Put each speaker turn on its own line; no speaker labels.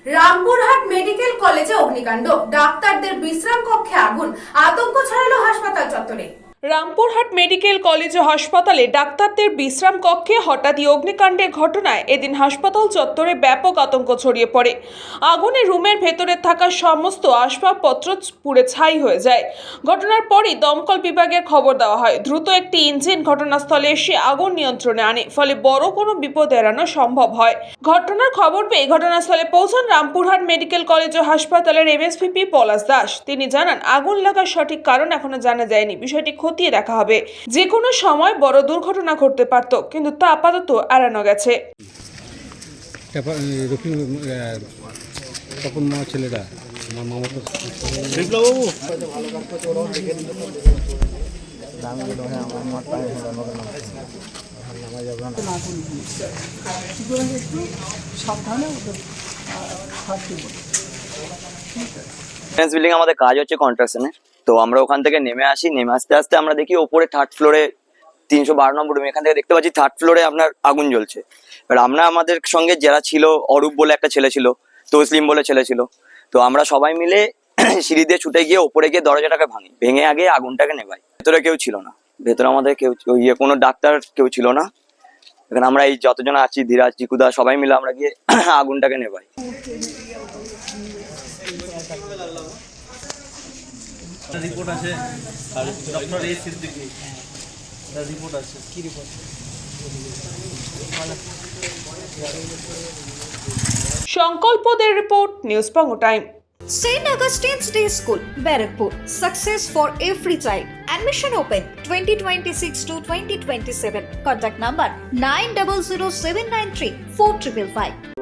Rampurhat medical কলেজে অগ্নিকাণ্ড, ডাক্তারদের বিশ্রাম কক্ষে আগুন, আতঙ্ক ছড়ালো হাসপাতাল চত্বরে।
রামপুরহাট মেডিকেল কলেজ ও হাসপাতালে ডাক্তারদের বিশ্রাম কক্ষে হঠাৎই অগ্নিকাণ্ডের ঘটনায় এদিন হাসপাতাল চত্বরে ব্যাপক আতঙ্ক ছড়িয়ে পড়ে। আগুনে রুমের ভেতরে থাকা সমস্ত আসবাবপত্র পুড়ে ছাই হয়ে যায়। ঘটনার পরই দমকল বিভাগের খবর দেওয়া হয়। দ্রুত একটি ইঞ্জিন ঘটনাস্থলে এসে আগুন নিয়ন্ত্রণে আনে, ফলে বড় কোনো বিপদ এড়ানো সম্ভব হয়। ঘটনার খবর পেয়ে ঘটনাস্থলে পৌঁছান রামপুরহাট মেডিকেল কলেজ ও হাসপাতালের এমএসভিপি পলাশ দাস। তিনি জানান, আগুন লাগার সঠিক কারণ এখনো জানা যায়নি, বিষয়টি খতিয়ে দেখা হবে। যে কোনো সময় বড় দুর্ঘটনা ঘটতে পারত, কিন্তু তা আপাতত এড়ানো গেছে।
তখন মা ছেলেটা আমার মামা তো
বিল্ডিং আমাদের কাজ হচ্ছে কন্ট্রাকশনের। তো আমরা ওখান থেকে নেমে আস্তে আস্তে আমরা দেখি ওপরে থার্ড ফ্লোরে 312 নম্বর রুম, এখান থেকে দেখতে পাচ্ছি থার্ড ফ্লোরে আপনার আগুন জ্বলছে। এবার আমরা আমাদের সঙ্গে যারা ছিল, অরূপ বলে একটা ছেলে ছিল, তসলিম বলে ছেলে ছিল, তো আমরা সবাই মিলে সিঁড়ি দিয়ে ছুটে গিয়ে ওপরে গিয়ে দরজাটাকে ভেঙে আগে আগুনটাকে নেভাই। ভেতরে কেউ ছিল না, ভেতরে আমাদের কেউ কোনো ডাক্তার কেউ ছিল না। এখানে আমরা এই যতজন আছি, ধীরাজ, চিকুদা, সবাই মিলে আমরা গিয়ে আগুনটাকে নেভাই।
রিপোর্ট আছে আর ডক্টর এ সিদ্দিকী রিপোর্ট আছে। কি রিপোর্ট?
সংকল্পদের রিপোর্ট, নিউজ পঙ্গো time.
St. Augustine's Day School, Barrackpur. Success for every child. Admission open 2026 to 2027. Contact number 900793 4555.